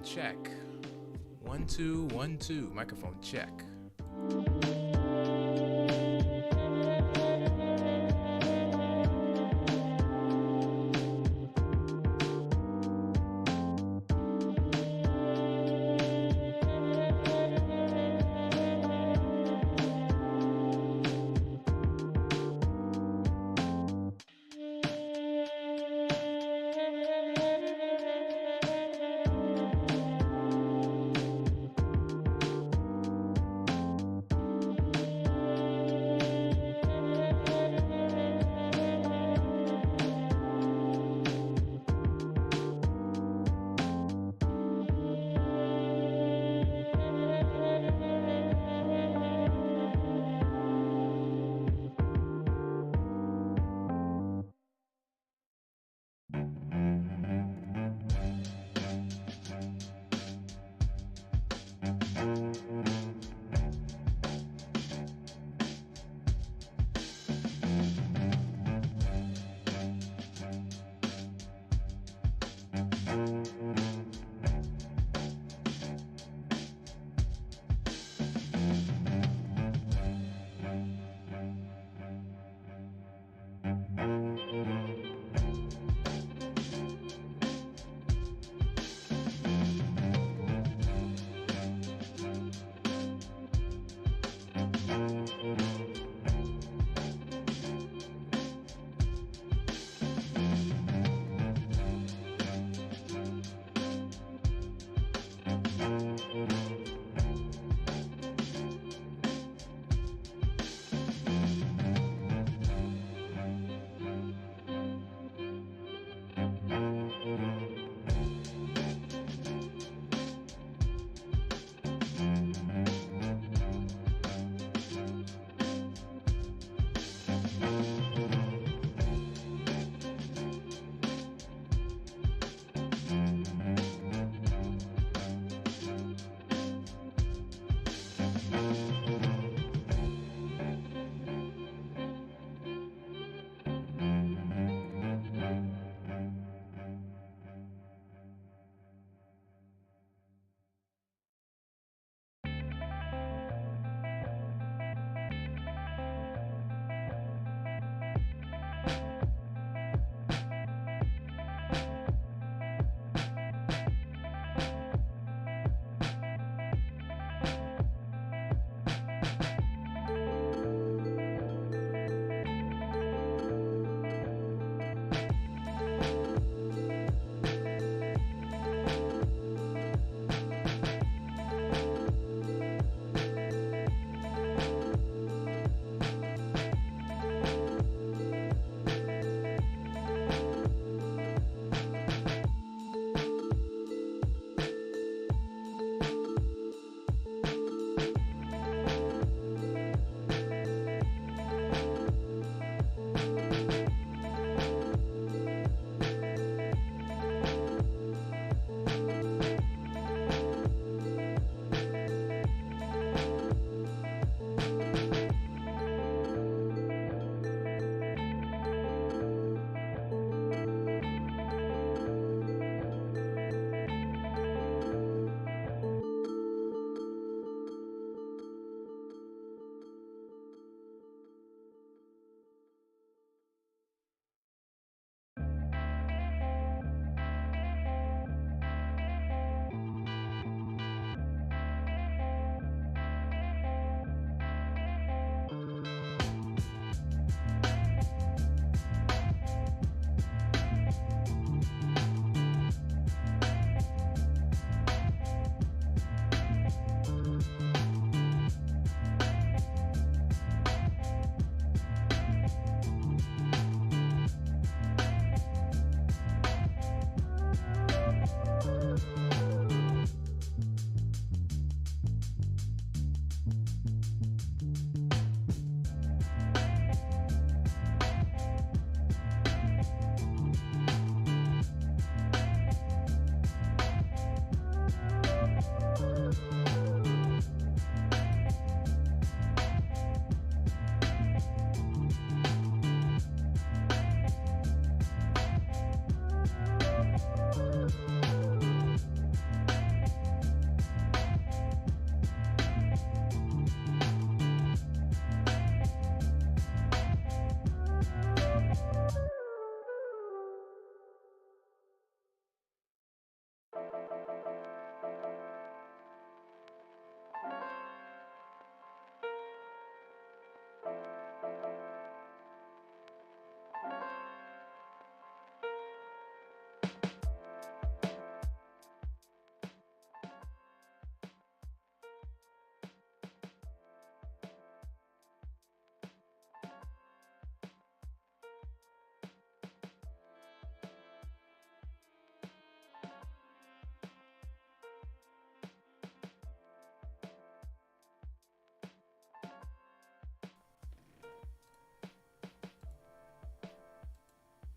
check. 1 2 1 2. Microphone check.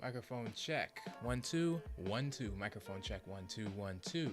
Microphone check. 1 2 1 2. Microphone check. 1 2 1 2.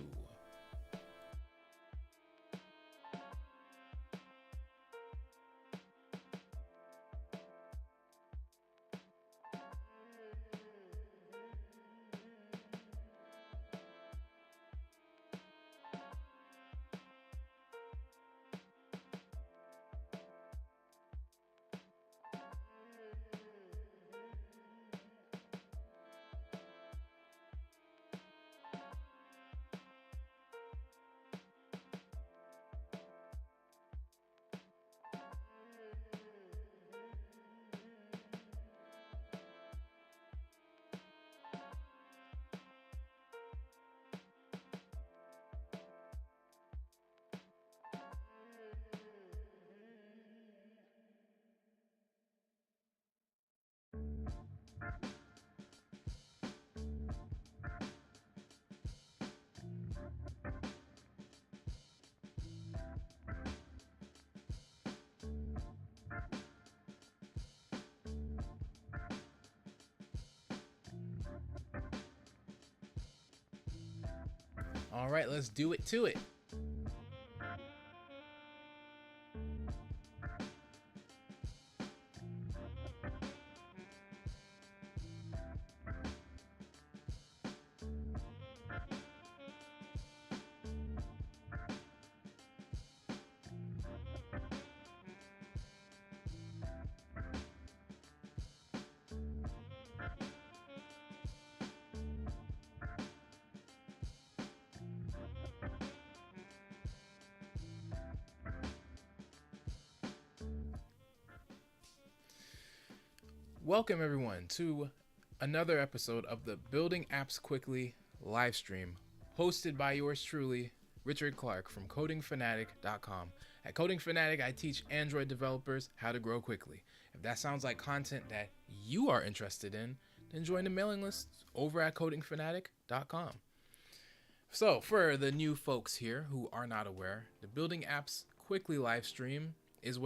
All right, let's do it to it. Welcome everyone to another episode of the Building Apps Quickly live stream, hosted by yours truly, Richard Clark from codingfanatic.com. At Coding Fanatic, I teach Android developers how to grow quickly. If that sounds like content that you are interested in, then join the mailing list over at codingfanatic.com. So, for the new folks here who are not aware, the Building Apps Quickly live stream is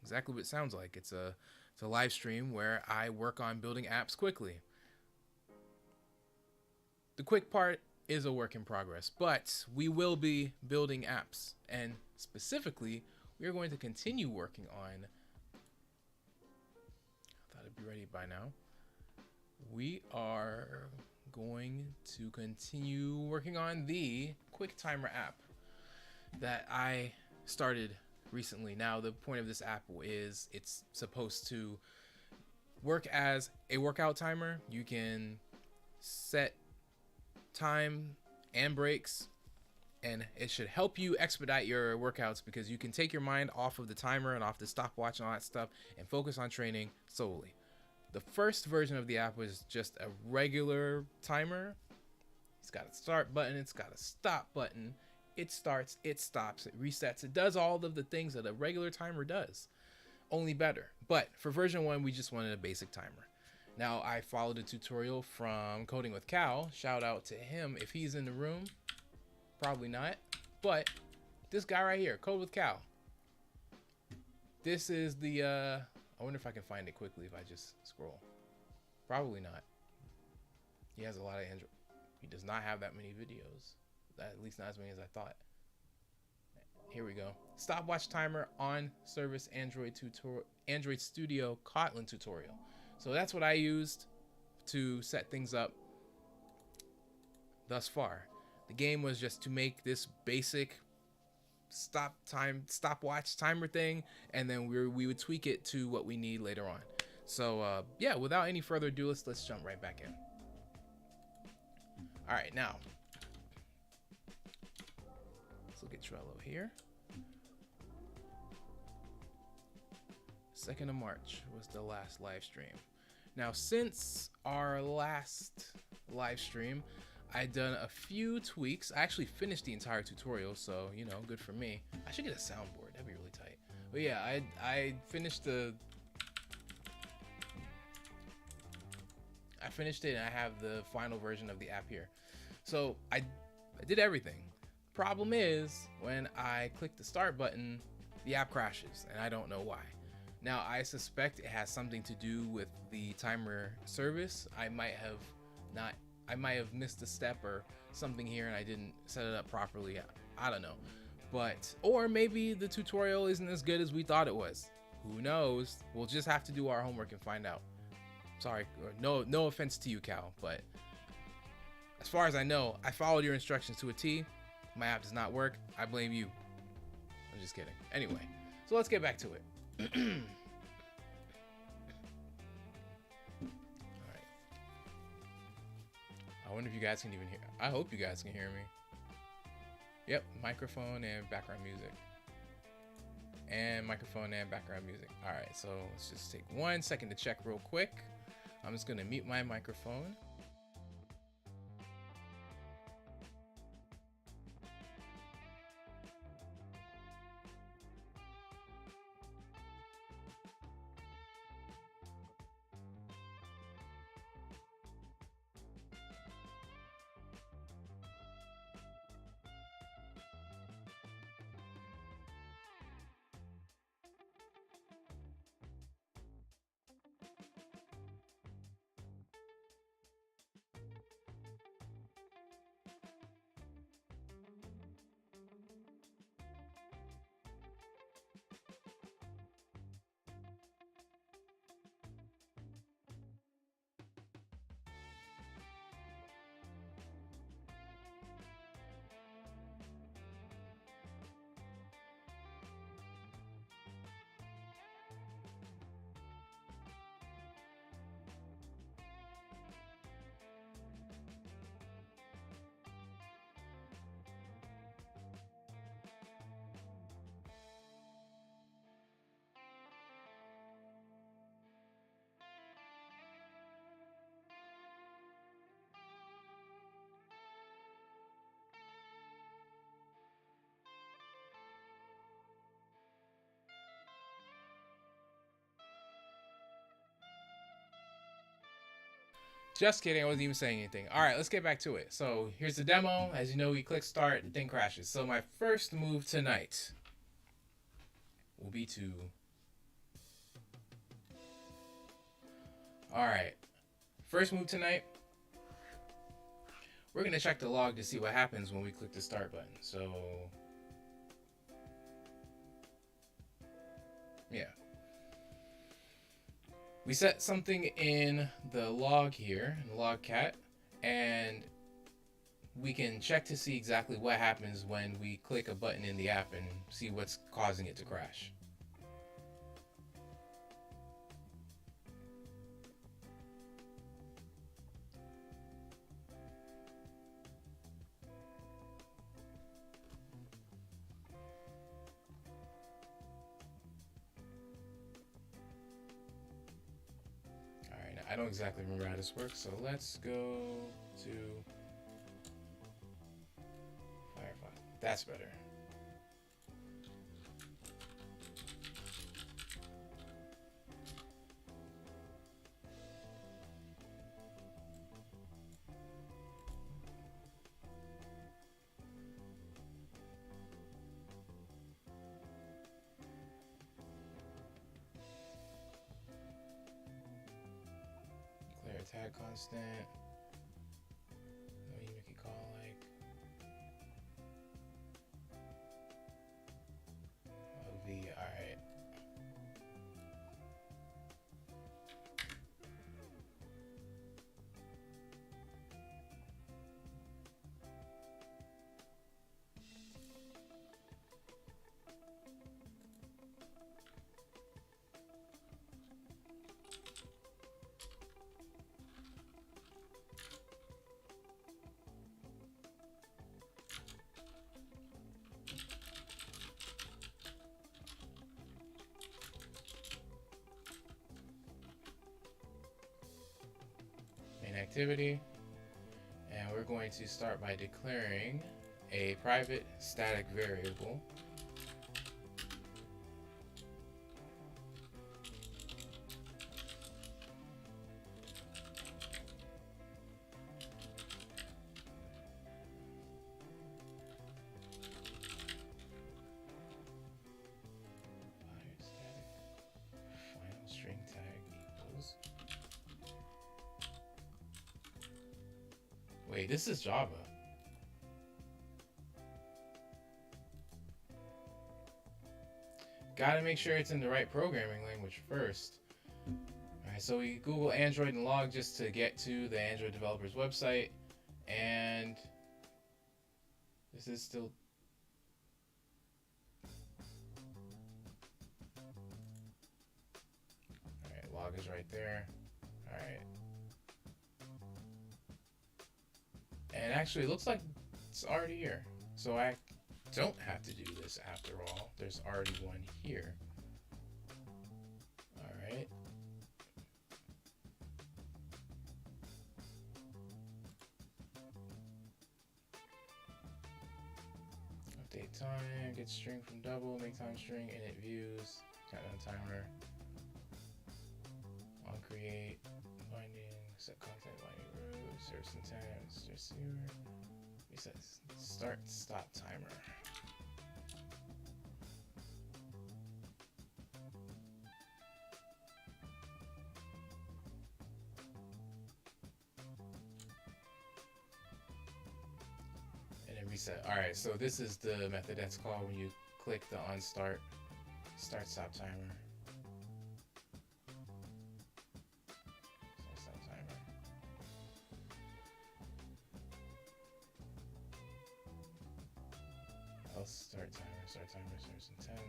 exactly what it sounds like. It's a live stream where I work on building apps quickly. The quick part is a work in progress, but we will be building apps, and specifically, we are going to continue working on, I thought it'd be ready by now. We are going to continue working on the quick timer app that I started recently. Now, the point of this app is it's supposed to work as a workout timer. You can set time and breaks, and it should help you expedite your workouts because you can take your mind off of the timer and off the stopwatch and all that stuff and focus on training solely. The first version of the app was just a regular timer. It's got a start button, it's got a stop button. It starts, it stops, it resets. It does all of the things that a regular timer does, only better. But for version 1, we just wanted a basic timer. Now, I followed a tutorial from Coding with Cal. Shout out to him if he's in the room. Probably not. But this guy right here, Code with Cal. This is the, I wonder if I can find it quickly if I just scroll. Probably not. He has a lot of Android. He does not have that many videos. At least not as many as I thought. Here we go. Stopwatch timer on service Android Studio Kotlin tutorial. So that's what I used to set things up thus far. The game was just to make this basic stopwatch timer thing, and then we would tweak it to what we need later on. So yeah, without any further ado, let's jump right back in. All right, now. Look at Trello here. 2nd of March was the last live stream. Now, since our last live stream, I've done a few tweaks. I actually finished the entire tutorial, so, you know, good for me. I should get a soundboard. That'd be really tight. But yeah, I finished it, and I have the final version of the app here. So I did everything. Problem is, when I click the start button, the app crashes, and I don't know why. Now, I suspect it has something to do with the timer service. Not, I might have missed a step or something here and I didn't set it up properly. I don't know. But, or maybe the tutorial isn't as good as we thought it was. Who knows? We'll just have to do our homework and find out. Sorry, no offense to you, Cal, but as far as I know, I followed your instructions to a T. My app does not work. I blame you. I'm just kidding. Anyway, so let's get back to it. Alright. I wonder if you guys can even hear. I hope you guys can hear me. Yep, microphone and background music. And microphone and background music. Alright, so let's just take 1 second to check real quick. I'm just gonna mute my microphone. Just kidding, I wasn't even saying anything. All right, let's get back to it. So here's the demo. As you know, we click start, the thing crashes. So my first move tonight will be to... All right, first move tonight, we're gonna check the log to see what happens when we click the start button. So, yeah. We set something in the log here, in the log cat, and we can check to see exactly what happens when we click a button in the app and see what's causing it to crash. I don't exactly remember how this works, so let's go to Firefox. That's better. Tag constant. Let me make it call like a V. All right. Activity, and we're going to start by declaring a private static variable Wait, this is Java. Gotta make sure it's in the right programming language first. Alright, so we Google Android and log just to get to the Android developer's website. And this is still... Alright, log is right there. Alright. And actually, it looks like it's already here. So I don't have to do this after all. There's already one here. Alright. Update time, get string from double, make time string, init views, countdown timer, on create, binding, set content, binding rules, service intent, receiver, reset, start, stop timer. Reset. Alright, so this is the method that's called when you click the on start stop timer. Stop timer. Else start timer, service intent.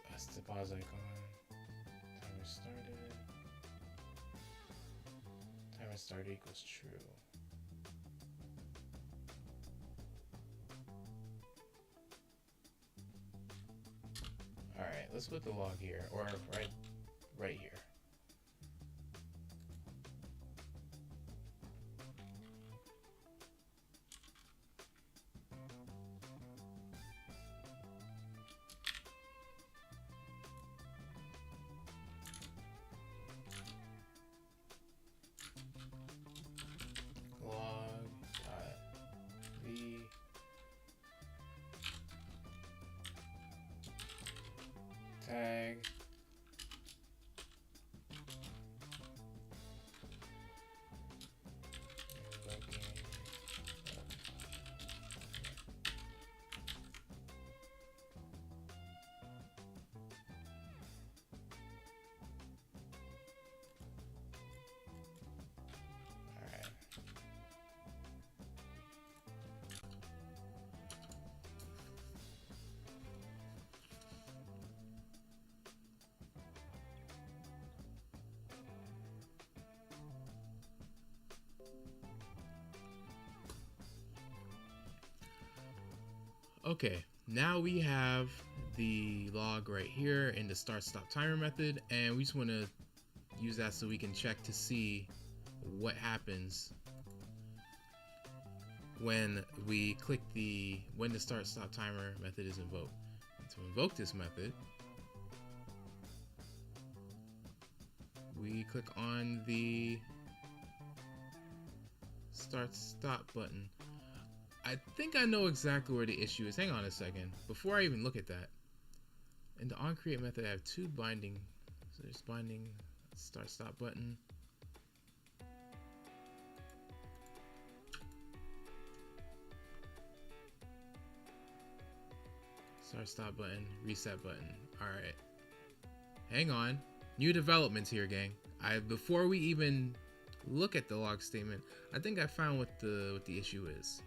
That's the pause icon. Timer started. Timer started equals true. Alright, let's put the log here, or right here. Tag. Okay, now we have the log right here in the start stop timer method, and we just want to use that so we can check to see what happens when we click when the start stop timer method is invoked. And to invoke this method, we click on the start stop button. I think I know exactly where the issue is. Hang on a second. Before I even look at that, in the onCreate method, I have two binding. So there's binding start stop button. Start stop button, reset button. All right. Hang on. New developments here, gang. Before we even look at the log statement, I think I found what the issue is.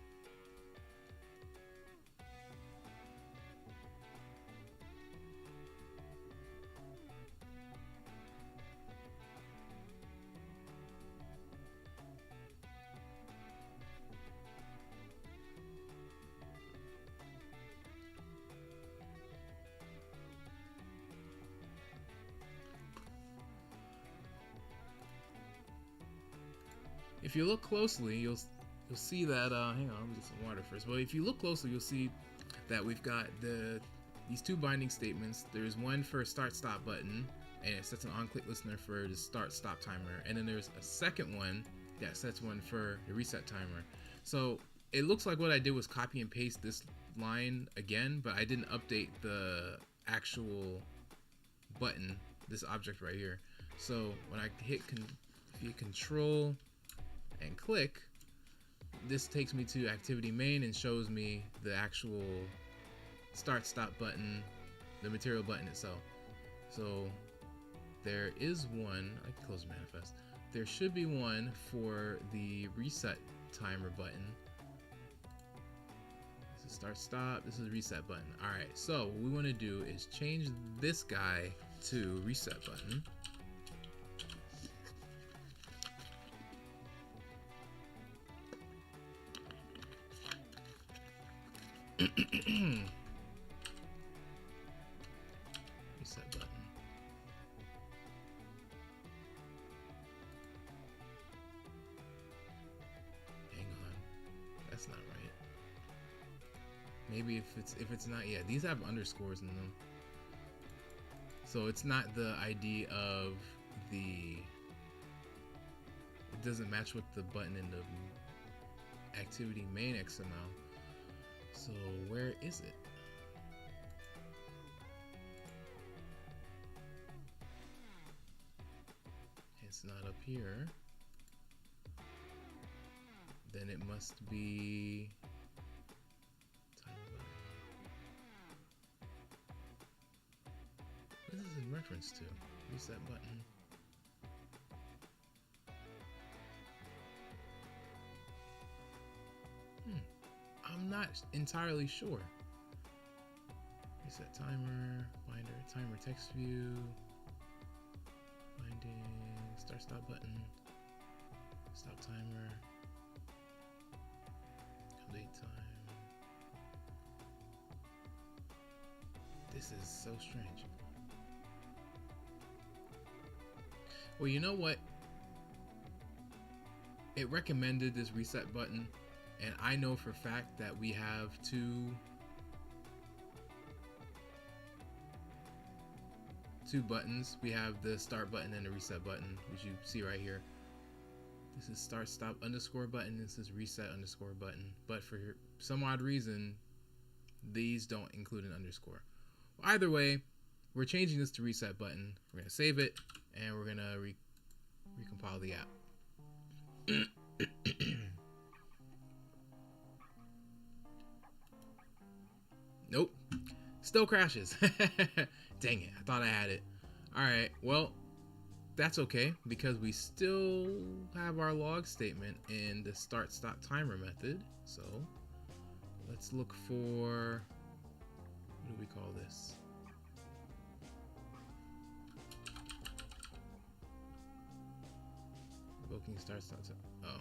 If you look closely, you'll see that. Hang on, let me get some water first. But if you look closely, you'll see that we've got these two binding statements. There's one for start stop button, and it sets an on-click listener for the start stop timer, and then there's a second one that sets one for the reset timer. So it looks like what I did was copy and paste line again, but I didn't update the actual button, this object right here. So when I hit control and click, this takes me to activity main and shows me the actual start stop button, the material button itself. So there is one, I can close manifest. There should be one for the reset timer button. This is start stop, this is reset button. All right, so what we want to do is change this guy to reset button. Reset button. Hang on, that's not right. Maybe if it's not, yeah, these have underscores in them, so it's not the ID of the. It doesn't match with the button in the activity main XML. So where is it? It's not up here. Then it must be timer button. What is this in reference to? Reset button. I'm not entirely sure. Reset timer, binder, timer text view, binding, start stop button, stop timer, update time. This is so strange. Well, you know what? It recommended this reset button. And I know for a fact that we have two buttons. We have the start button and the reset button, which you see right here. This is start stop underscore button. This is reset underscore button. But for some odd reason, these don't include an underscore. Well, either way, we're changing this to reset button. We're gonna save it and we're gonna recompile the app. Nope, still crashes. Dang it, I thought I had it. All right, well, that's okay because we still have our log statement in the start stop timer method. So let's look for, what do we call this? Invoking start stop timer. Oh.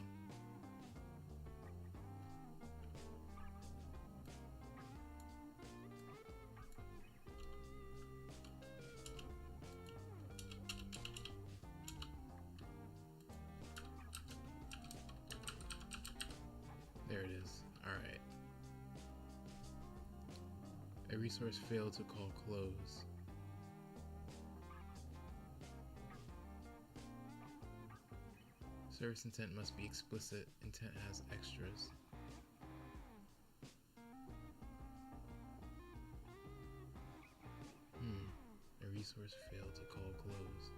There it is. All right. A resource failed to call close. Service intent must be explicit. Intent has extras. A resource failed to call close.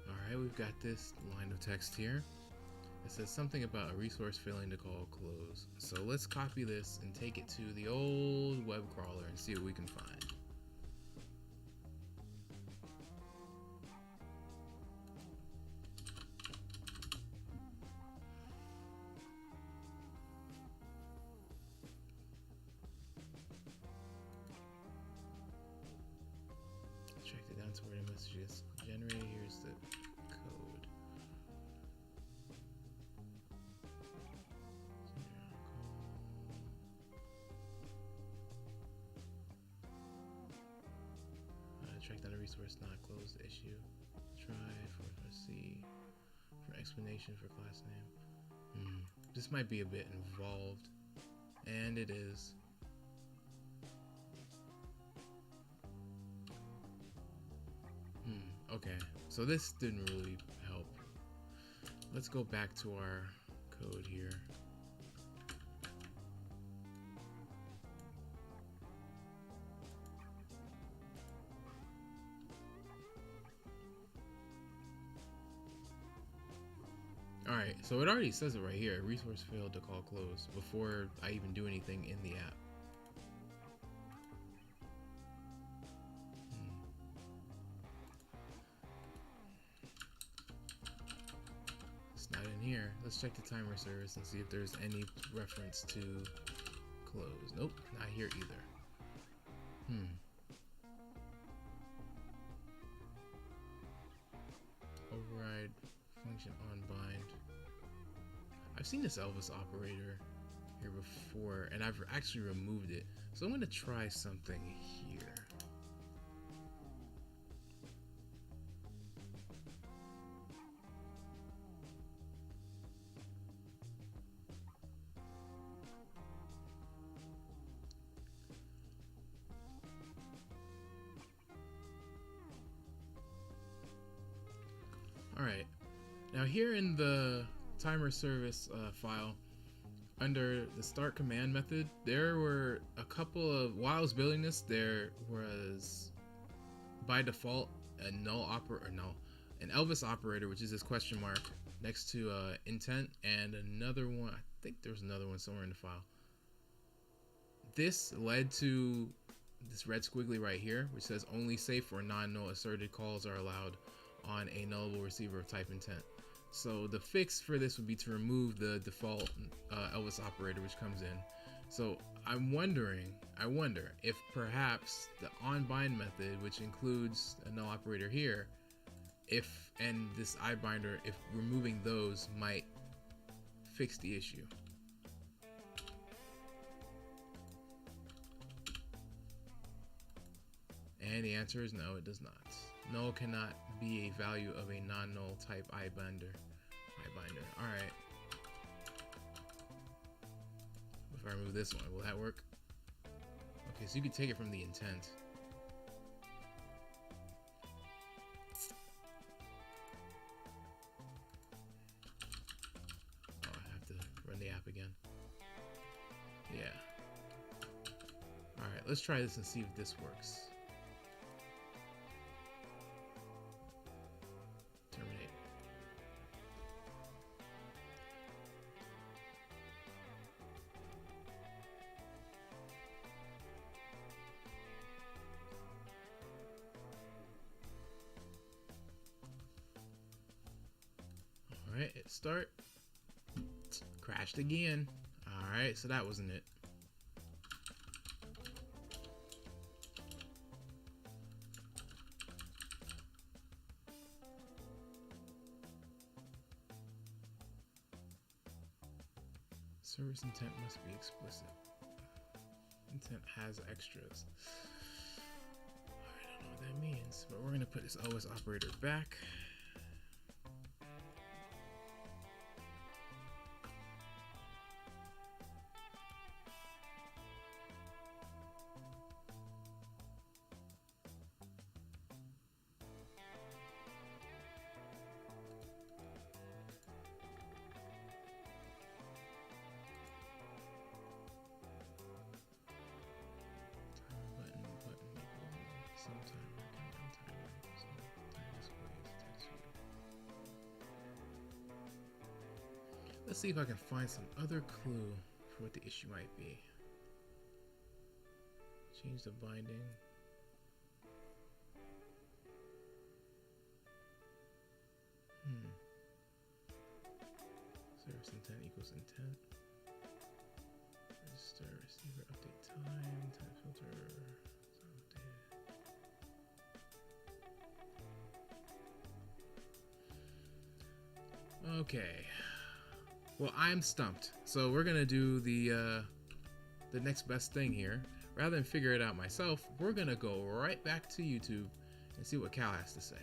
Alright, we've got this line of text here. It says something about a resource failing to call close. So let's copy this and take it to the old web crawler and see what we can find. Track it down to where the message is generated. Here's the code. Track down a resource not closed issue. Try for C for explanation for class name. This might be a bit involved, and it is. Okay, so this didn't really help. Let's go back to our code here. Alright, so it already says it right here. Resource failed to call close before I even do anything in the app. It's not in here. Let's check the timer service and see if there's any reference to close. Nope, not here either. Override function on bind. I've seen this Elvis operator here before, and I've actually removed it. So I'm going to try something here. Alright, now here in the timer service file, under the start command method, there were a couple of, while I was building this, there was by default a an Elvis operator, which is this question mark next to intent, and another one, I think there's another one somewhere in the file. This led to this red squiggly right here, which says only safe or non-null asserted calls are allowed on a nullable receiver of type intent. So the fix for this would be to remove the default Elvis operator which comes in. So I wonder if perhaps the onBind method, which includes a null operator here, and this iBinder, if removing those might fix the issue. And the answer is no, it does not. Null cannot be a value of a non-null type iBinder. Alright. If I remove this one, will that work? Okay, so you can take it from the intent. Oh, I have to run the app again. Yeah. Alright, let's try this and see if this works. Alright, hit start. Crashed again. Alright, so that wasn't it. Service intent must be explicit. Intent has extras. I don't know what that means, but we're going to put this OS operator back. Let's see if I can find some other clue for what the issue might be. Change the binding. Service intent equals intent. Register receiver update time. Time filter. Okay. Well, I'm stumped. So we're gonna do the next best thing here. Rather than figure it out myself, we're gonna go right back to YouTube and see what Cal has to say.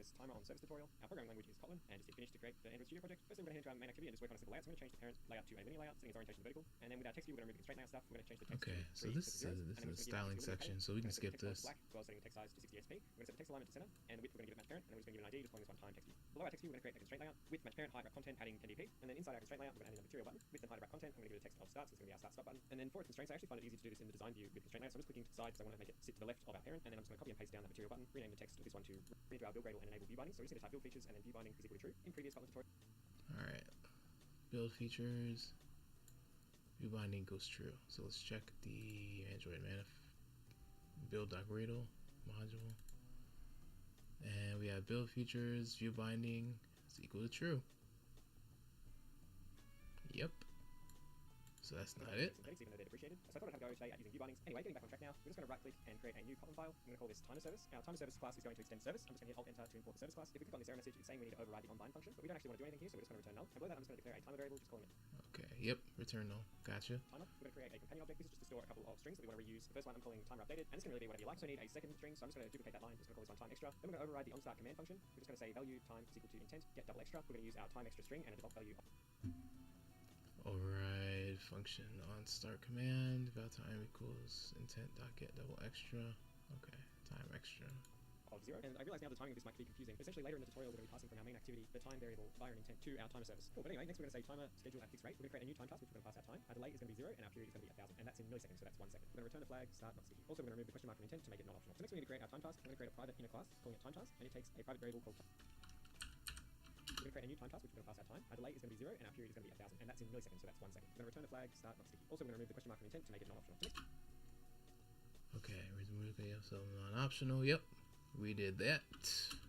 this timer on service tutorial. Our programming language is Kotlin, and just hit finish to create the Android Studio project. Firstly, we're going to head into our main activity and just work on a simple layout. So I'm going to change the parent layout to a linear layout, setting its orientation to vertical. And then with our text view, we're going to remove the constraint layout stuff. We're going to change the text Okay, to so this is the styling section, so we can skip this. Black, as well as setting the text size to 60 SP. We're going to set the text alignment to center, and the width we're going to give it match parent, and then we're just going to give it an ID, just calling this one time text view. Below our text view, we're going to create a constraint layout with match parent, height, wrap content, padding 10 dp, and then inside our constraint layout, we're going to add in a material button. Width and height of wrap content, I'm going to give it a text of start, so it's going to be our start stop button. And then for constraints, I actually find it easy to do this in the design view with constraint layout, so I'm just clicking to the side because I want to make it sit to the left of our parent, and then I'm just going to copy and paste down that material button, rename the text of this one to into our build Gradle and enable view binding. So we just need to type build features and then view binding is equal to true in previous Kotlin tutorial. Alright, build features, view binding equals true. So let's check the Android manif build.gradle module, and we have build features, view binding is equal to true. Yep. So that's not it. Even though they're depreciated. So I thought I'd have a go today at using view bindings. Anyway, getting back on track now, we're just going to right click and create a new Kotlin file. I'm going to call this timer service. Our timer service class is going to extend service. I'm just going to hit Alt Enter to import the service class. If we click on this error message, it's saying we need to override the onBind function, but we don't actually want to do anything here, so we're just going to return null. And below that, I'm just going to declare a timer variable, just calling it. Okay, yep, return null. Gotcha. Timer. We're going to create a companion object. This is just to store a couple of strings that we want to reuse. The first one I'm calling timer updated, and this can really be whatever you like. So I need a second string, so I'm just going to duplicate that line. Just going to call this one time extra. Then we're going to override the onStart command function. We're just going to say value time is equal to intent get double extra. We're going to use our time extra string and a default value. Override function on start command, val time equals intent dot get double extra. Okay, time extra of 0. And I realize now the timing of this might be confusing. Essentially, later in the tutorial, we're going to be passing from our main activity the time variable via an intent to our timer service. Cool. But anyway, next we're going to say timer schedule at fixed rate. We're going to create a new time task, which we're going to pass our time. Our delay is going to be 0, and our period is going to be 1,000, and that's in milliseconds, so that's 1 second. We're going to return the flag start not sticky. Also, we're going to remove the question mark from intent to make it non-optional. So next we need to create our time task. We're going to create a private inner class, calling it time task, and it takes a private variable called time. We're going to create a new time task, which we're going to pass our time. Our delay is going to be 0, and our period is going to be 1,000, and that's in milliseconds, so that's 1 second. We're going to return the flag start not sticky. Also, we're going to remove the question mark from intent to make it non-optional. Okay, remove so non-optional. Yep, we did that.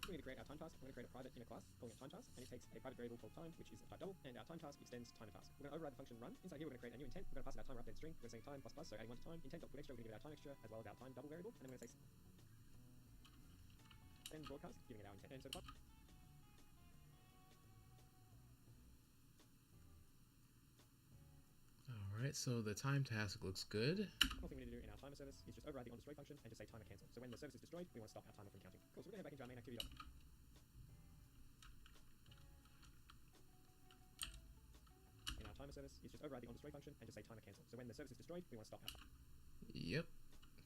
We need to create our time task. We're going to create a private inner class, calling it time task, and it takes a private variable called time, which is type double, and our time task extends timer task. We're going to override the function run. Inside here, we're going to create a new intent. We're going to pass in our timer update string. We're going to say time plus plus, so adding 1 to time. Intent.put extra, we're going to give it our time extra as well as our time double variable, and then we're going to say then broadcast, giving it our intent. And so Alright, so the time task looks good. One thing we need to do in our timer service is just override the onDestroy function and just say timer cancel. So when the service is destroyed, we want to stop our timer from counting. Cool, so we're going to head back into our main activity. In our timer service is just override the onDestroy function and just say timer cancel. So when the service is destroyed, we want to stop our Yep.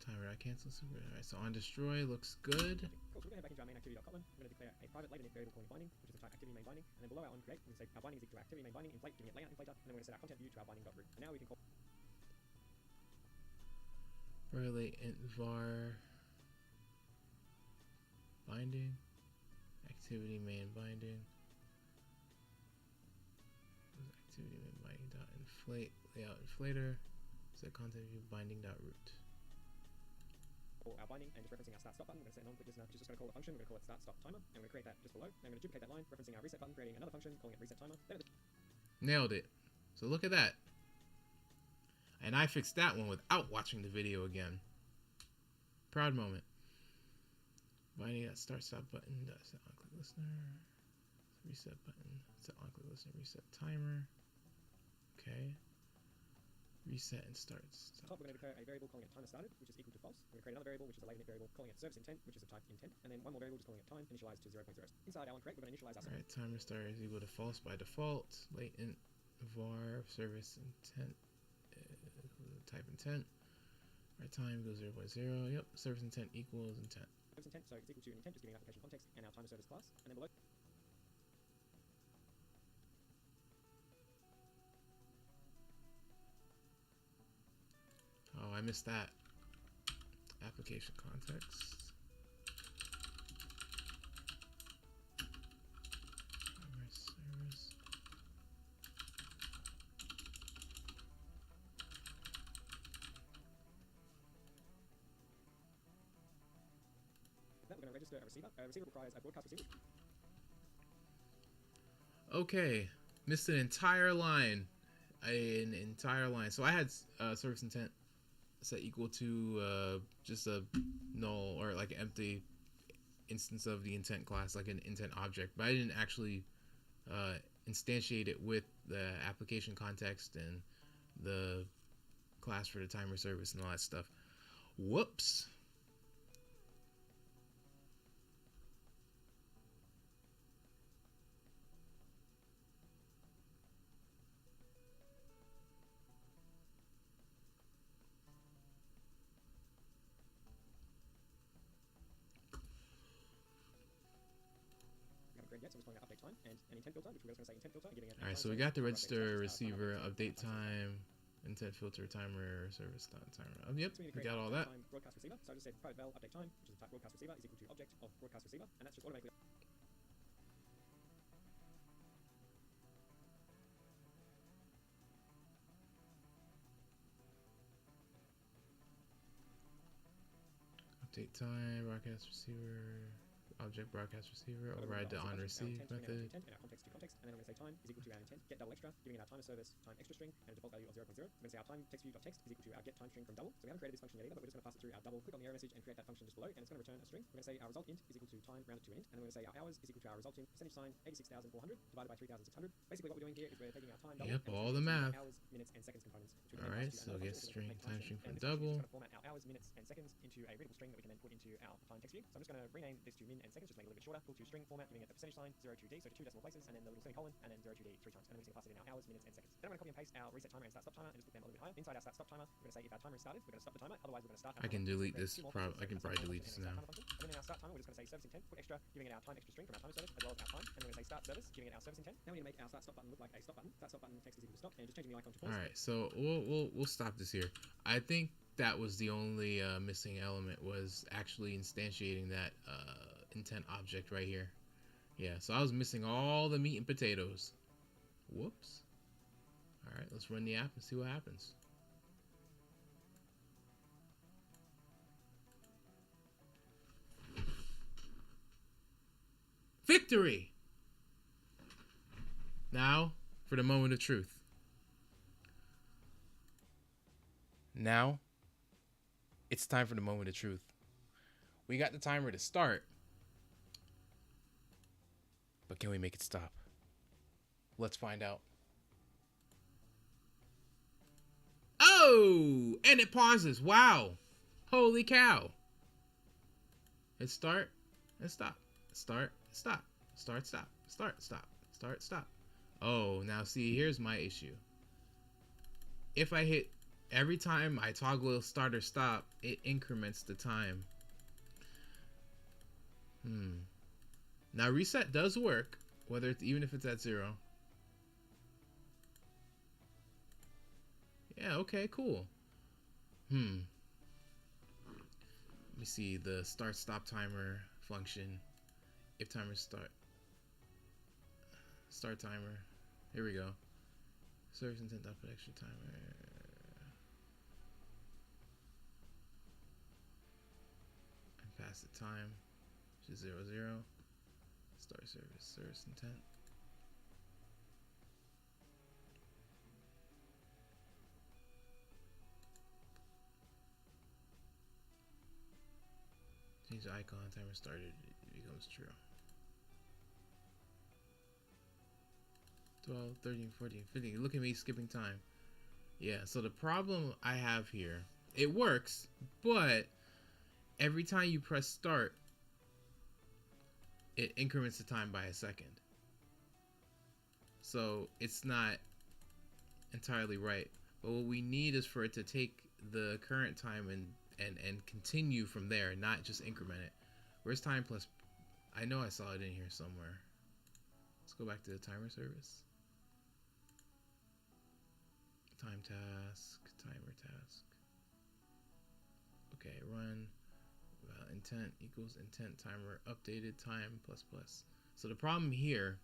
Timer cancel. Alright, so on destroy looks good. Cool, so we're going to head back into our main activity.kotlin. We're going to declare a private latent variable calling binding, which is the type activity main binding, and then below our onCreate, we're going to say our binding is equal to activity main binding inflate, giving it layout inflator, and then we're going to set our content view to our binding.root. And now we can call Relate int var binding, activity main binding, activity main binding dot inflate, layout inflator, set content view binding dot root. Our binding and just referencing our start stop button. We're going to set non-click listener, which is just going to call a function. We're going to call it start stop timer, and we're going to create that just below. Then I'm going to duplicate that line, referencing our reset button, creating another function, calling it reset timer. Nailed it. So look at that. And I fixed that one without watching the video again. Proud moment. Binding that start stop button, set on click listener, reset button, set on click listener, reset timer. Okay. Reset and starts. Top, we're going to declare a variable calling it timer started, which is equal to false. We're going to create another variable, which is a latent variable, calling it service intent, which is of type intent, and then one more variable just calling it time, initialized to 0.0. Inside our onCreate, we're going to initialize our Alright, timer start is equal to false by default. Latent var service intent type intent. Our time goes 0.0. Yep, service intent equals intent. Service intent, so it's equal to intent, just giving application context, and our timer service class, and then below. Oh, I missed that. Application context. Service. Then we're going to register a receiver. A receiver requires a broadcast receiver. Okay, missed an entire line. An entire line. So I had service intent set equal to just a null or like an empty instance of the intent class, like an intent object, but I didn't actually instantiate it with the application context and the class for the timer service and all that stuff. Whoops. intent, so I'm just calling out update time, and an intent filter, which we're just going to say intent filter, and giving it. All right, so we got the register, receiver, update time, intent filter, timer, service timer. Oh, yep, So we got all that. Broadcast receiver. So I just said private val update time, which is the type broadcast receiver, is equal to object of broadcast receiver, and that's just automatically. Update time, broadcast receiver, object broadcast receiver, override the on receive method. In our context to context, and then I'm going to say time is equal to our intent get double extra, giving it our timer service time extra string and a default value of 0.0. We're going to say our time text view.text is equal to our get time string from double. So we haven't created this function yet either, but we're just going to pass it through our double. Click on the error message and create that function just below, and it's going to return a string. We're going to say our result int is equal to time rounded to int, and then we're going to say our hours is equal to our result int percentage sign 86,400 divided by 3,600. Basically, what we're doing here is we're taking our time double. Yep, all the math. Hours, minutes, and seconds components. All right, so get string time string from double. We're going to format our hours, minutes, and seconds into a readable string that we can then put into our time text view. So I'm just going to rename this to min and seconds, just make it a little bit shorter. Equal to string format, giving it the percentage sign 02d, so to 2 decimal places, and then the little semicolon, and then 02d 3 times. And then we're going to pass it in our hours, minutes, and seconds. Then I'm going to copy and paste our reset timer and start stop timer and just put them a little bit higher. Inside our start stop timer, we're going to say if our timer is started, we're going to stop the timer. Otherwise, we're going to start. I can delete this. I can probably delete this now. And then in our start timer, we're just going to say service intent, put extra, giving it our time extra string from our timer service as well as our time. And we're going to say start service, giving it our service intent. Now we need to make our start stop button look like a stop button. Start stop button text is equal to stop, and just changing the icon to pause. All right, so we'll stop this here. I think that was the only missing element, was actually instantiating that intent object right here. Yeah, so I was missing all the meat and potatoes. Whoops. All right, let's run the app and see what happens. Victory! Now for the moment of truth. Now it's time for the moment of truth. We got the timer to start, but can we make it stop? Let's find out. Oh, and it pauses. Wow. Holy cow. Let's start and stop. Start, stop. Start, stop. Start, stop. Start, stop. Oh, now see, here's my issue. If I hit every time I toggle start or stop, it increments the time. Now reset does work, whether it's even if it's at 0. Yeah, okay, cool. Let me see the start stop timer function. If timer start timer. Here we go. Service intent output extra timer. And pass the time, which is 0, 0. Start service intent. Change the icon, timer started, it becomes true. 12, 13, 14, 15. Look at me skipping time. Yeah, so the problem I have here, it works, but every time you press start, it increments the time by a second. So it's not entirely right. But what we need is for it to take the current time and continue from there, not just increment it. Where's time plus? I know I saw it in here somewhere. Let's go back to the timer service. Time task, timer task. Okay, run. Intent equals intent timer updated time plus plus. So the problem here,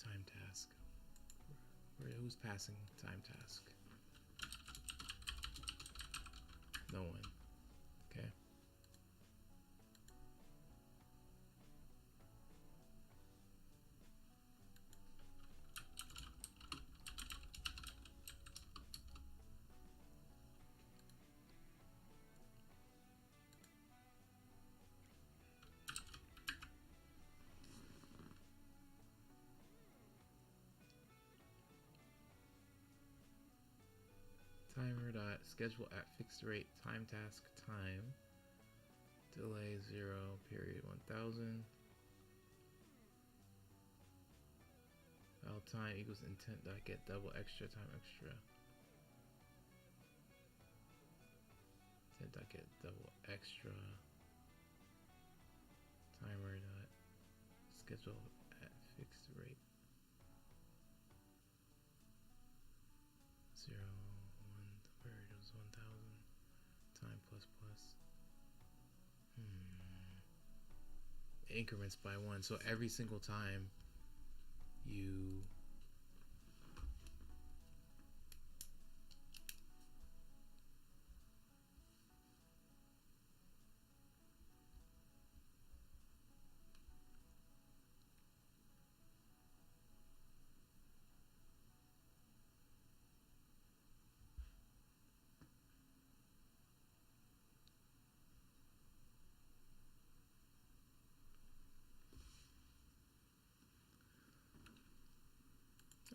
time task. Who's passing time task? No one. Okay. Timer dot schedule at fixed rate time task time delay 0 period 1000 while time equals intent dot get double extra time extra intent dot get double extra timer dot schedule at fixed rate. 0, 1, variables 1000, time plus plus. Increments by 1. So every single time you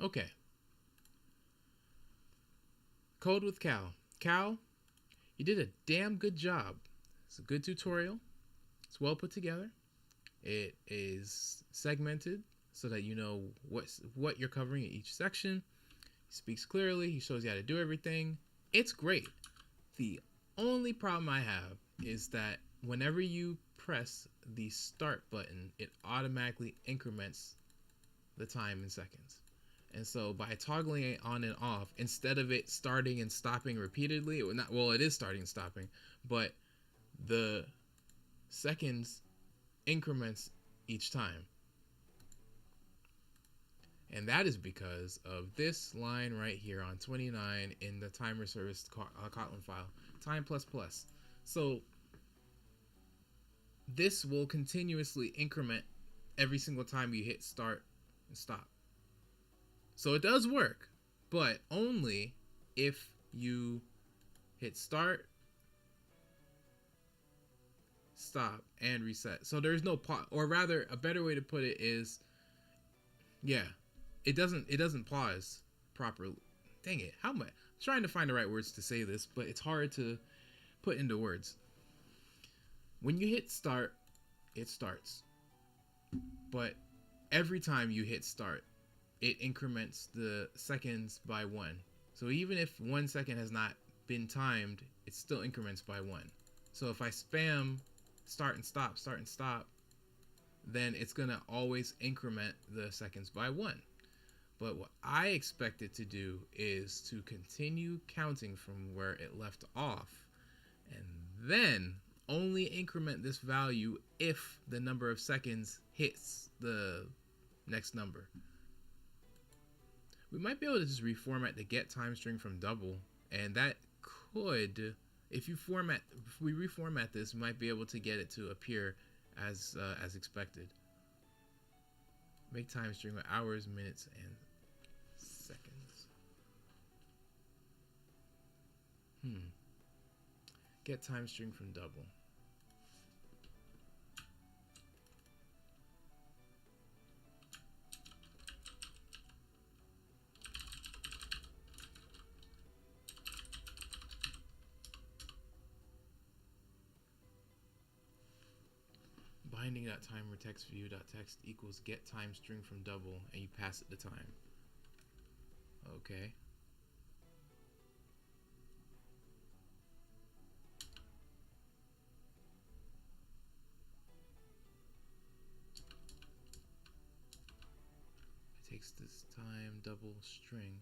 okay. Code with Cal. Cal, you did a damn good job. It's a good tutorial. It's well put together. It is segmented so that you know what you're covering in each section. He speaks clearly. He shows you how to do everything. It's great. The only problem I have is that whenever you press the start button, it automatically increments the time in seconds. And so by toggling it on and off, instead of it starting and stopping repeatedly, it is starting and stopping, but the seconds increments each time. And that is because of this line right here on 29 in the timer service Kotlin file, time plus plus. So this will continuously increment every single time you hit start and stop. So it does work, but only if you hit start, stop, and reset. So there's no pause, or rather, a better way to put it is, yeah, it doesn't pause properly. Dang it, how much? I'm trying to find the right words to say this, but it's hard to put into words. When you hit start, it starts, but every time you hit start, it increments the seconds by 1. So even if 1 second has not been timed, it still increments by 1. So if I spam start and stop, then it's gonna always increment the seconds by 1. But what I expect it to do is to continue counting from where it left off, and then only increment this value if the number of seconds hits the next number. We might be able to just reformat the get time string from double, and that could, if we reformat this, we might be able to get it to appear as expected. Make time string with hours, minutes, and seconds. Get time string from double. Binding.timer text view.text equals get time string from double, and you pass it the time. Okay. It takes this time double string.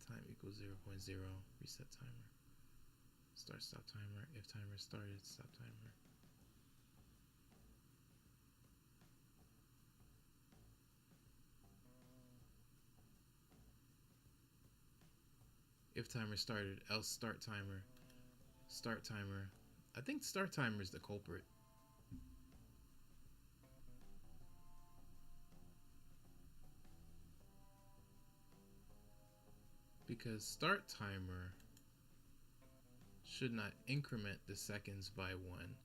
Time equals 0.0, reset timer. Start stop timer, if timer started, stop timer. If timer started, else start timer. Start timer. I think start timer is the culprit. Because start timer should not increment the seconds by 1.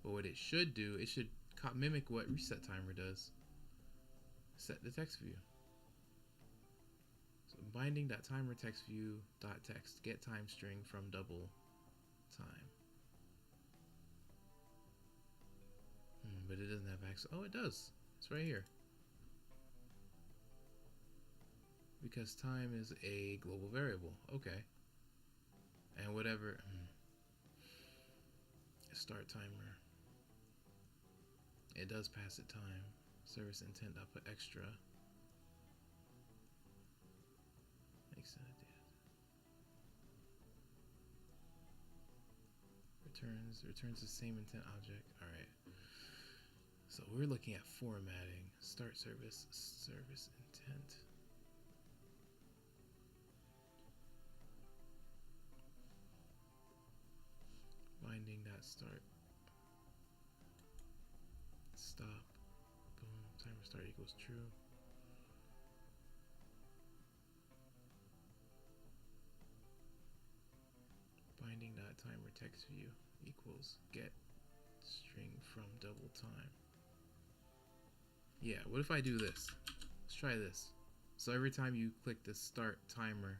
But what it should do, it should mimic what reset timer does. Set the text view. So binding.timer text view.text get time string from double time. But it doesn't have access. Oh, it does. It's right here. Because time is a global variable. Okay. And whatever. start timer. It does pass it time. Service intent, I'll put extra. Extended data. Returns the same intent object. Alright. So we're looking at formatting. Start service intent. Binding.start. Stop. Boom. Timer start equals true. Binding.timer text view equals get string from double time. Yeah, what if I do this? Let's try this. So every time you click the start timer,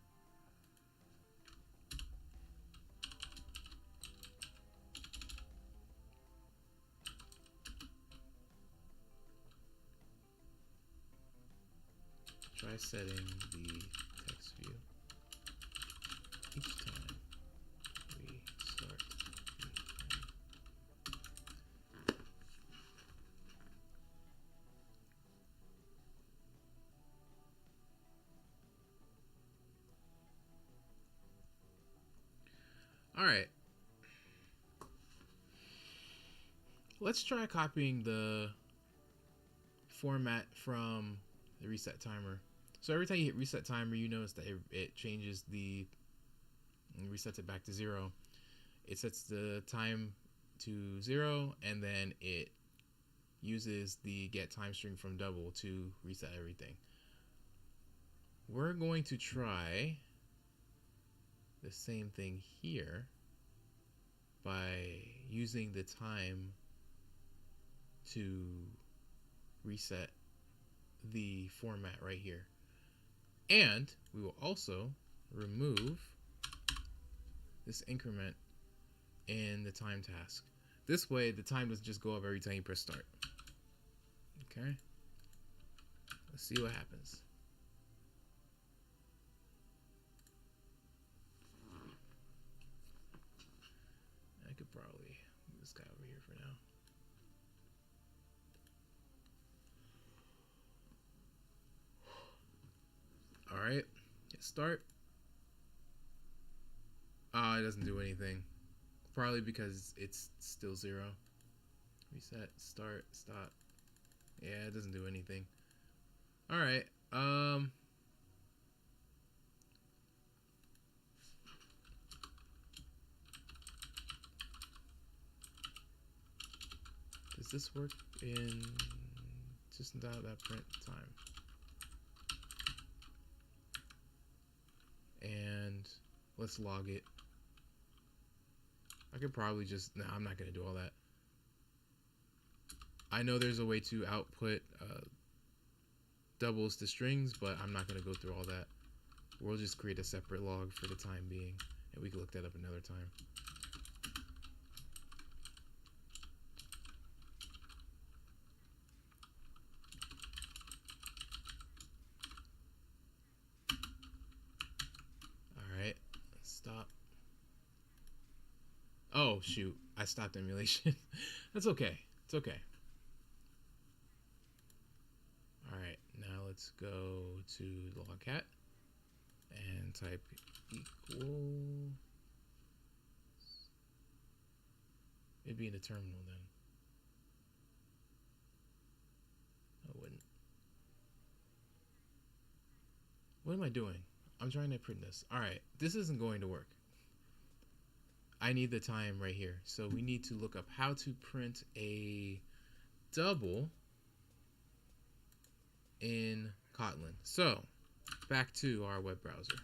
try setting the text view each time we start the timer. All right. Let's try copying the format from the reset timer. So every time you hit reset timer, you notice that it changes and resets it back to 0. It sets the time to 0, and then it uses the get time string from double to reset everything. We're going to try the same thing here by using the time to reset the format right here. And we will also remove this increment in the time task. This way the time doesn't just go up every time you press start. Okay, let's see what happens. I could probably move this guy over here for now. All right, hit start. It doesn't do anything. Probably because it's still 0. Reset, start, stop. Yeah, it doesn't do anything. All right. Does this work in just without that print time? And let's log it. I could probably just, nah, I'm not gonna do all that. I know there's a way to output doubles to strings, but I'm not gonna go through all that. We'll just create a separate log for the time being, and we can look that up another time. All right, stop. Oh shoot, I stopped emulation. That's okay, it's okay. All right, now let's go to the logcat and type equal. It'd be in the terminal then. I wouldn't. What am I doing? I'm trying to print this. All right, this isn't going to work. I need the time right here. So we need to look up how to print a double in Kotlin. So back to our web browser.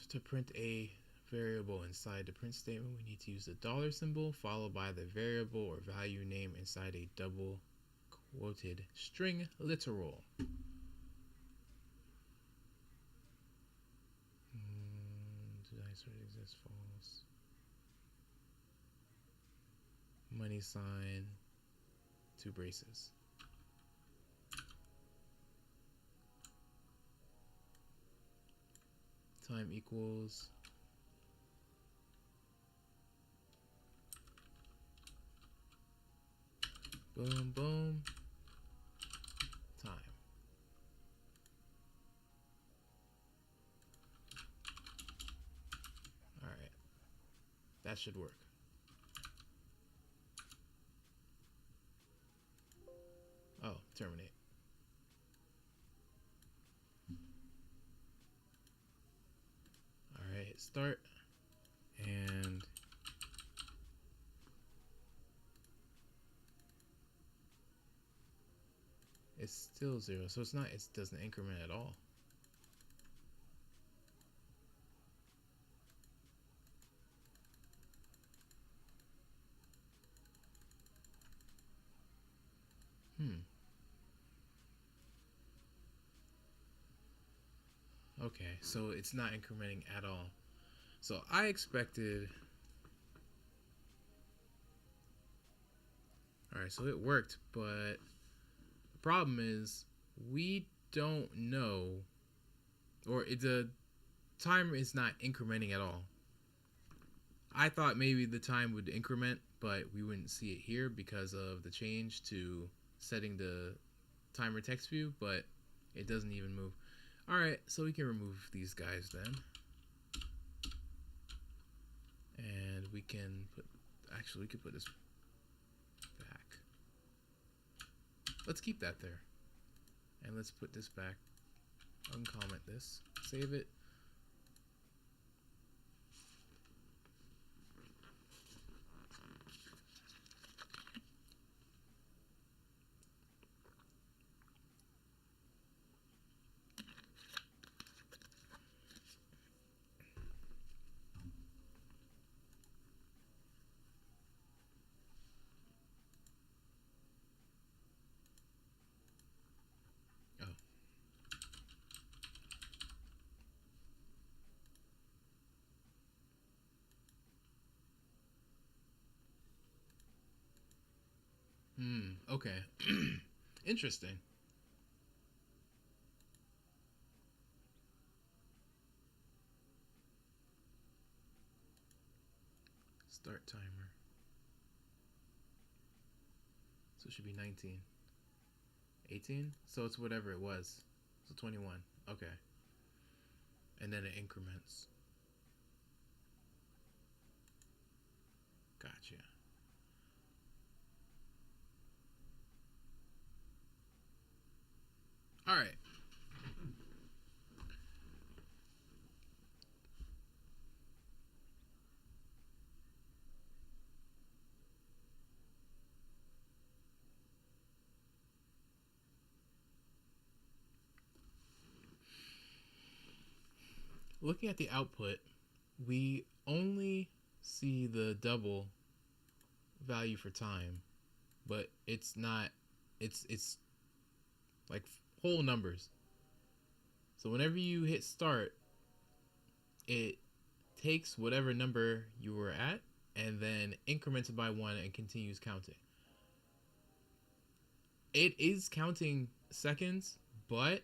to print a variable inside the print statement, we need to use the dollar symbol followed by the variable or value name inside a double quoted string literal. Did I sort of exist? False. Money sign, 2 braces. Time equals boom boom time. All right, that should work. Oh, terminate. All right, hit start, and it's still 0, so it's not. It doesn't increment at all. Okay, so it's not incrementing at all. So I expected. All right, so it worked, but the problem is we don't know, or the timer is not incrementing at all. I thought maybe the time would increment, but we wouldn't see it here because of the change to setting the timer text view, but it doesn't even move. All right, so we can remove these guys then. And we can put, actually we could put this back. Let's keep that there. And let's put this back, uncomment this, save it. Okay. Interesting. Start timer. So it should be 19. 18? So it's whatever it was. So 21. Okay. And then it increments. Gotcha. All right. Looking at the output, we only see the double value for time, but it's not, it's like whole numbers. So whenever you hit start, it takes whatever number you were at and then increments it by 1 and continues counting. It is counting seconds, but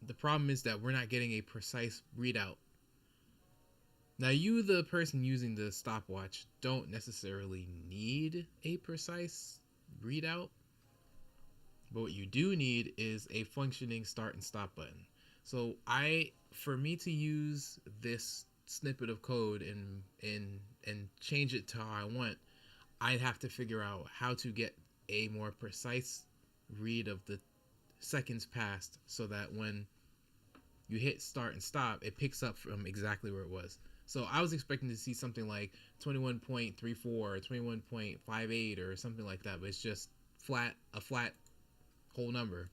the problem is that we're not getting a precise readout. Now, you, the person using the stopwatch, don't necessarily need a precise readout, but what you do need is a functioning start and stop button. So for me to use this snippet of code and change it to how I want, I'd have to figure out how to get a more precise read of the seconds passed so that when you hit start and stop, it picks up from exactly where it was. So I was expecting to see something like 21.34 or 21.58 or something like that, but it's just a flat whole number.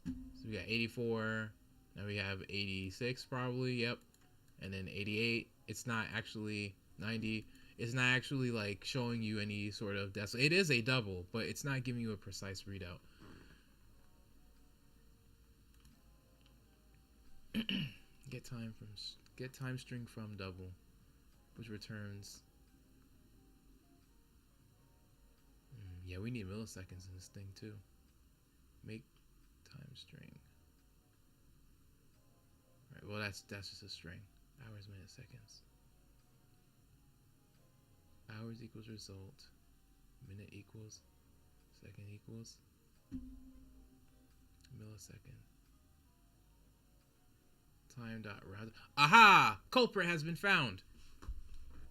So we got 84, now we have 86 probably, yep. And then 88, it's not actually 90. It's not actually like showing you any sort of decimal. It is a double, but it's not giving you a precise readout. Get time string from double, which returns. Yeah, we need milliseconds in this thing too. Make time string. Right. Well, that's just a string. Hours, minutes, seconds. Hours equals result. Minute equals. Second equals. Millisecond. Time dot round. Aha! Culprit has been found.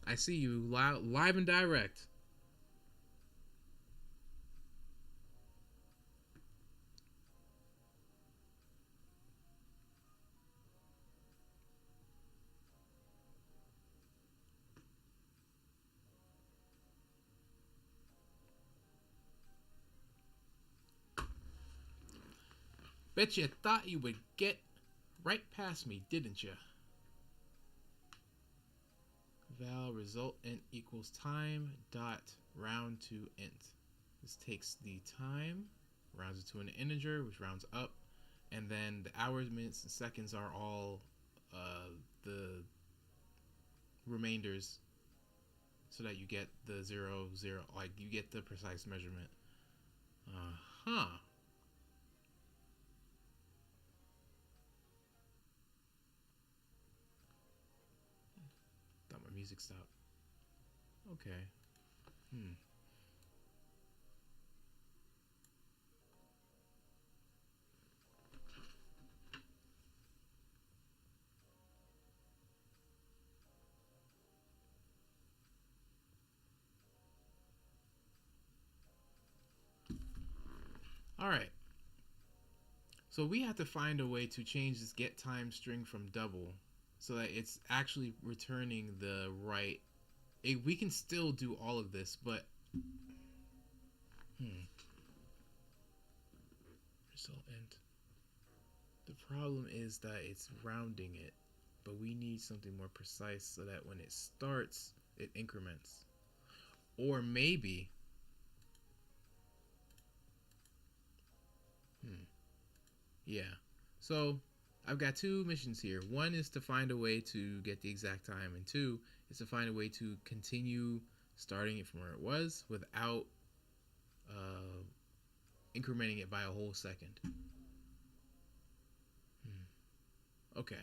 I see you live and direct. Bet you thought you would get right past me, didn't you? Val result int equals time dot round to int. This takes the time, rounds it to an integer, which rounds up, and then the hours, minutes, and seconds are all the remainders, so that you get the 0, 0, like you get the precise measurement. Thought my music stopped. Okay. All right. So we have to find a way to change this get time string from double so that it's actually returning the right. We can still do all of this, but result int. The problem is that it's rounding it, but we need something more precise so that when it starts, it increments. Or maybe yeah. So I've got two missions here. One is to find a way to get the exact time, and two is to find a way to continue starting it from where it was without incrementing it by a whole second. Okay.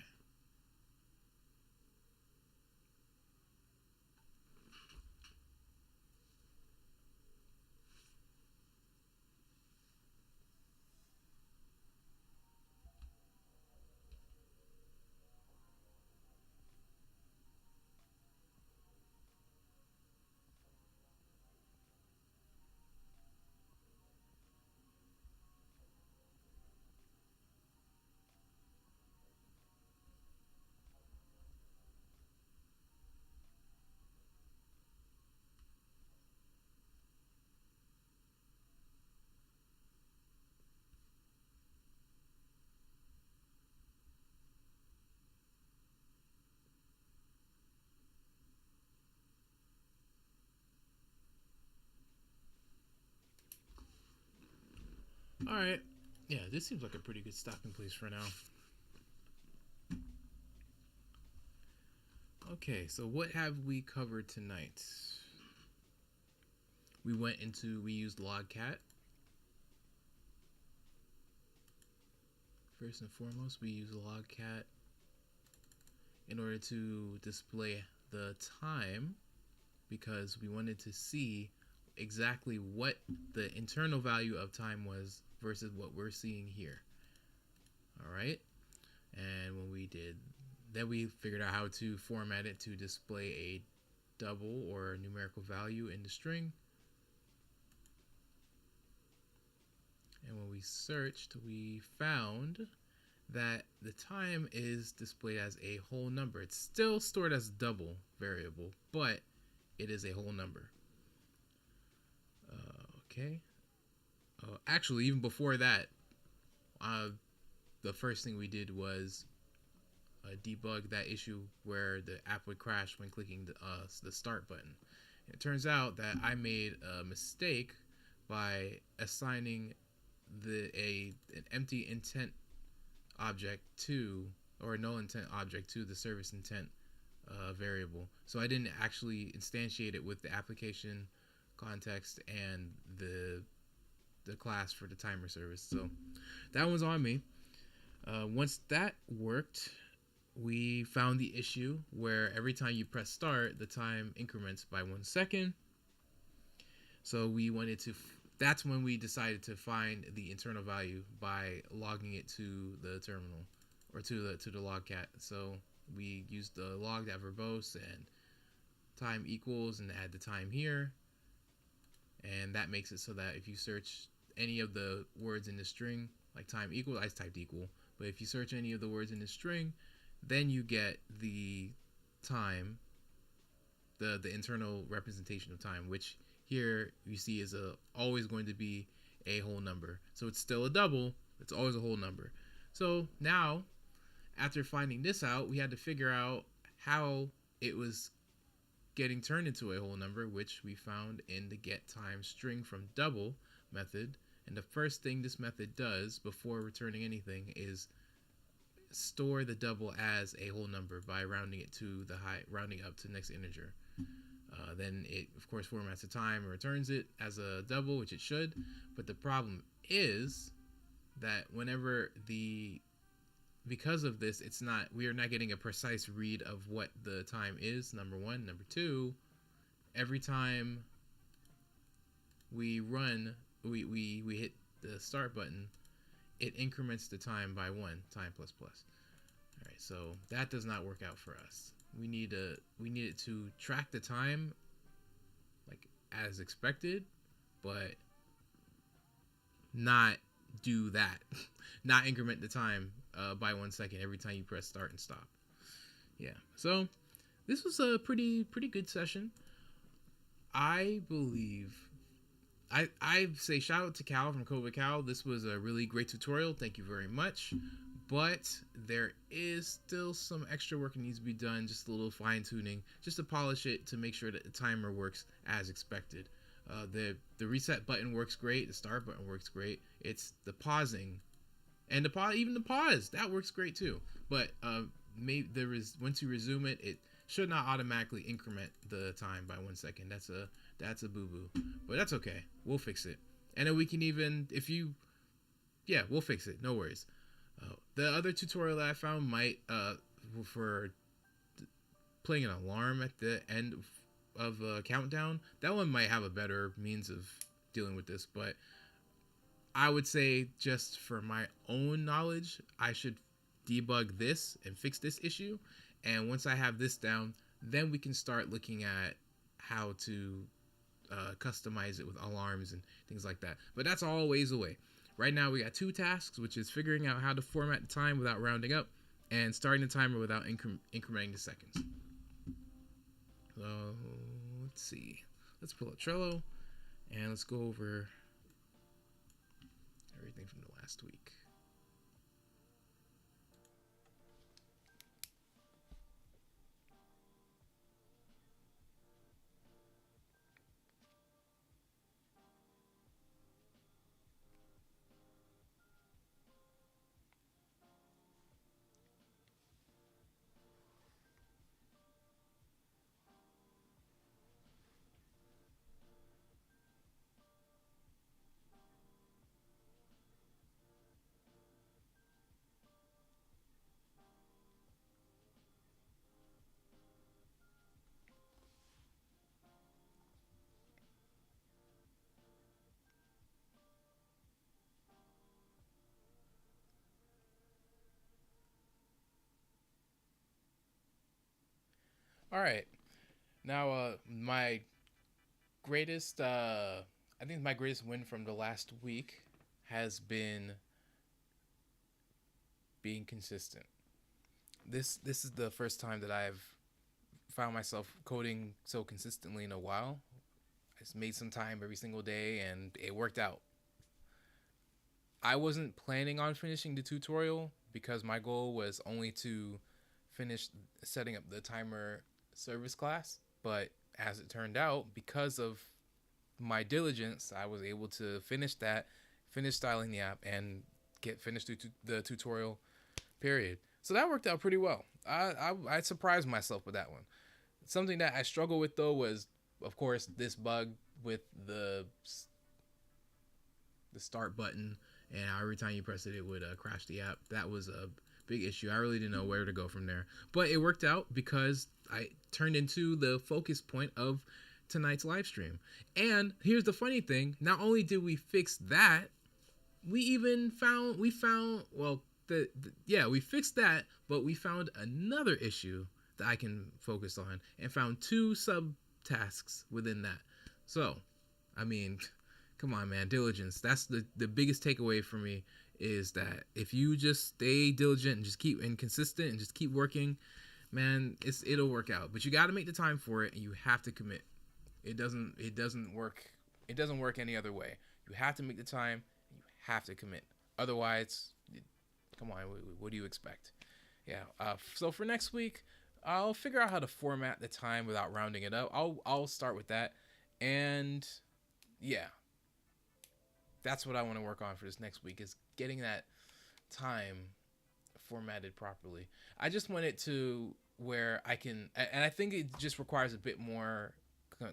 All right. Yeah, this seems like a pretty good stopping place for now. Okay, so what have we covered tonight? We used logcat. First and foremost, we use logcat in order to display the time, because we wanted to see exactly what the internal value of time was versus what we're seeing here. All right. And when we did, then we figured out how to format it to display a double or numerical value in the string. And when we searched, we found that the time is displayed as a whole number. It's still stored as double variable, but it is a whole number. Okay. Actually, even before that, the first thing we did was debug that issue where the app would crash when clicking the start button. It turns out that I made a mistake by assigning an empty intent object to, or a null intent object to, the service intent variable. So I didn't actually instantiate it with the application context and the class for the timer service. So that was on me. Once that worked, we found the issue where every time you press start, the time increments by 1 second. So we wanted to, that's when we decided to find the internal value by logging it to the terminal, or to the logcat. So we used the log.verbose and time equals and add the time here. And that makes it so that if you search any of the words in the string, like time equal, I just typed equal. But if you search any of the words in the string, then you get the time, the internal representation of time, which here you see is always going to be a whole number. So it's still a double, it's always a whole number. So now, after finding this out, we had to figure out how it was getting turned into a whole number, which we found in the getTimeString_from_double method. And the first thing this method does before returning anything is store the double as a whole number by rounding it to rounding up to the next integer. Then it, of course, formats the time and returns it as a double, which it should. But the problem is that because of this, we are not getting a precise read of what the time is, number one. Number two, every time we hit the start button, it increments the time by 1, time plus plus. All right, so that does not work out for us. We need it to track the time like as expected, but not do that. Not increment the time by 1 second every time you press start and stop. Yeah, so this was a pretty good session. I believe I say shout out to Cal from Code with Cal. This was a really great tutorial. Thank you very much. But there is still some extra work that needs to be done, just a little fine tuning, just to polish it to make sure that the timer works as expected. The reset button works great. The start button works great. It's the pausing and even the pause that works great too. But once you resume it, it should not automatically increment the time by 1 second. That's a boo-boo, but that's okay. We'll fix it. And then we can even, we'll fix it. No worries. The other tutorial that I found might, for playing an alarm at the end of a countdown, that one might have a better means of dealing with this. But I would say, just for my own knowledge, I should debug this and fix this issue. And once I have this down, then we can start looking at how to customize it with alarms and things like that. But that's all ways away. Right now we got 2 tasks, which is figuring out how to format the time without rounding up and starting the timer without incrementing the seconds. So let's see. Let's pull up Trello and let's go over everything from the last week. All right. Now, my greatest, I think my greatest win from the last week has been being consistent. This is the first time that I've found myself coding so consistently in a while. I just made some time every single day, and it worked out. I wasn't planning on finishing the tutorial because my goal was only to finished setting up the timer service class, but as it turned out, because of my diligence, I was able to finish styling the app, and get finished the tutorial period. So that worked out pretty well. I surprised myself with that one. Something that I struggled with though was, of course, this bug with the start button, and every time you press it, it would crash the app. That was a big issue. I really didn't know where to go from there, but it worked out because I turned into the focus point of tonight's live stream. And here's the funny thing: not only did we fix that, we fixed that, but we found another issue that I can focus on, and found 2 subtasks within that. So, I mean, come on, man, diligence. That's the biggest takeaway for me, is that if you just stay diligent and just keep consistent and just keep working, man, it'll work out. But you got to make the time for it, and you have to commit. It doesn't work any other way. You have to make the time, and you have to commit. Otherwise, come on, what do you expect? Yeah. So for next week, I'll figure out how to format the time without rounding it up. I'll start with that, and yeah, that's what I want to work on for this next week, is getting that time formatted properly. I just want it to where I can, and I think it just requires a bit more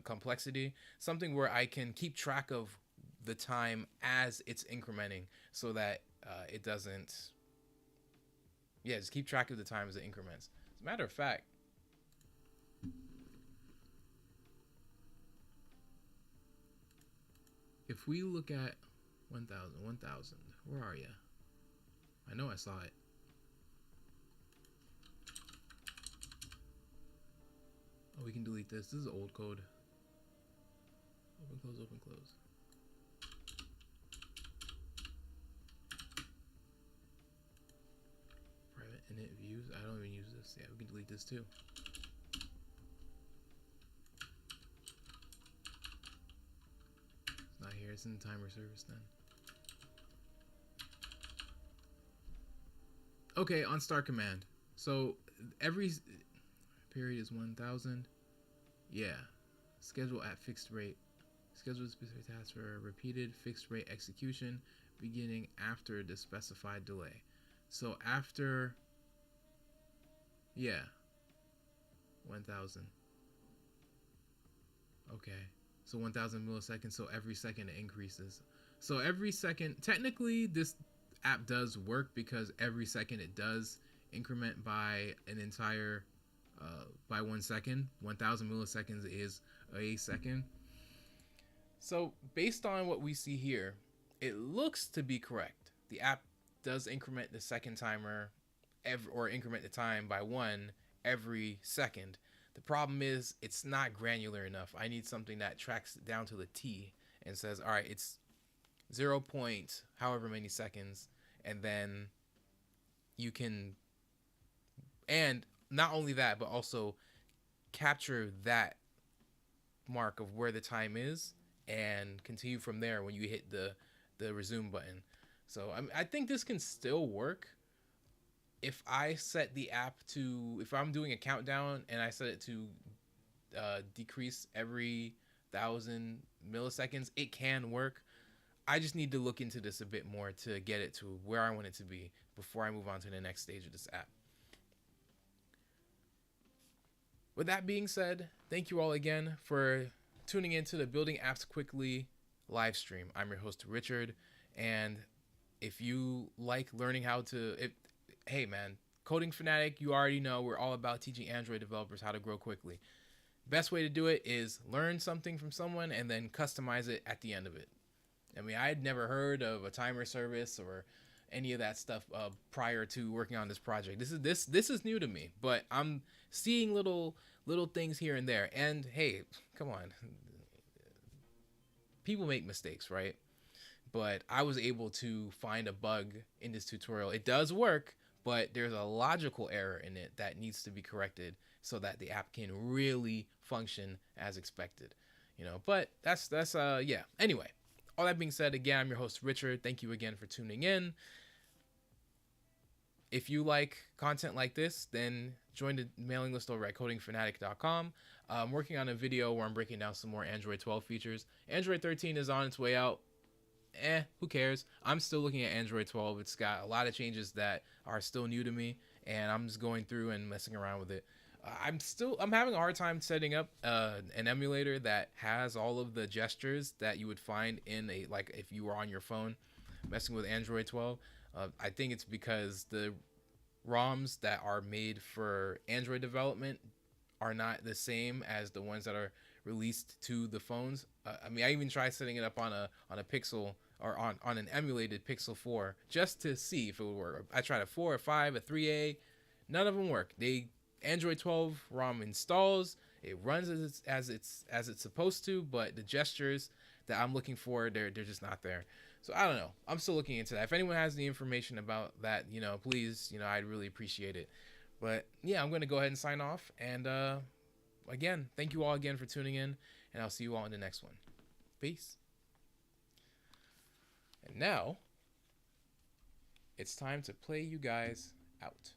complexity, something where I can keep track of the time as it's incrementing, so that it doesn't, just keep track of the time as it increments. As a matter of fact, if we look at 1000, where are you? I know I saw it. Oh, we can delete this. This is old code. Open, close, open, close. Private init views. I don't even use this. Yeah, we can delete this too. It's not here. It's in the timer service then. Okay, on start command. So every period is 1000. Yeah. Schedule at fixed rate. Schedule specific tasks for repeated fixed rate execution beginning after the specified delay. So after, 1000. Okay. So 1000 milliseconds. So every second it increases. So every second, technically this app does work, because every second it does increment by an entire, by 1 second. 1000 milliseconds is a second. So based on what we see here, it looks to be correct. The app does increment the second timer or increment the time by 1 every second. The problem is it's not granular enough. I need something that tracks it down to the T and says, all right, it's 0 point however many seconds, and then you can, and not only that, but also capture that mark of where the time is and continue from there when you hit the resume button. So I think this can still work if I set the app to, if I'm doing a countdown and I set it to decrease every 1000 milliseconds, it can work. I just need to look into this a bit more to get it to where I want it to be before I move on to the next stage of this app. With that being said, thank you all again for tuning into the Building Apps Quickly live stream. I'm your host, Richard, and if you like learning how to, hey man, Coding Fanatic, you already know we're all about teaching Android developers how to grow quickly. Best way to do it is learn something from someone and then customize it at the end of it. I mean, I had never heard of a timer service or any of that stuff prior to working on this project. This is new to me, but I'm seeing little things here and there. And hey, come on, people make mistakes, right? But I was able to find a bug in this tutorial. It does work, but there's a logical error in it that needs to be corrected so that the app can really function as expected, you know. But that's yeah. Anyway, all that being said, again, I'm your host, Richard. Thank you again for tuning in. if you like content like this, then join the mailing list over at codingfanatic.com. I'm working on a video where I'm breaking down some more Android 12 features. Android 13 is on its way out. Who cares? I'm still looking at Android 12. It's got a lot of changes that are still new to me, and I'm just going through and messing around with it. I'm having a hard time setting up an emulator that has all of the gestures that you would find in a, like, if you were on your phone messing with Android 12. I think it's because the ROMs that are made for Android development are not the same as the ones that are released to the phones. I mean, I even tried setting it up on a Pixel, or on an emulated Pixel 4, just to see if it would work. I tried a 4, a 5, a 3A. None of them work. Android 12 ROM installs. It runs as it's supposed to, but the gestures that I'm looking for, they're just not there. So I don't know. I'm still looking into that. If anyone has any information about that, please, I'd really appreciate it. But yeah, I'm going to go ahead and sign off. And again, thank you all again for tuning in, and I'll see you all in the next one. Peace. And now, it's time to play you guys out.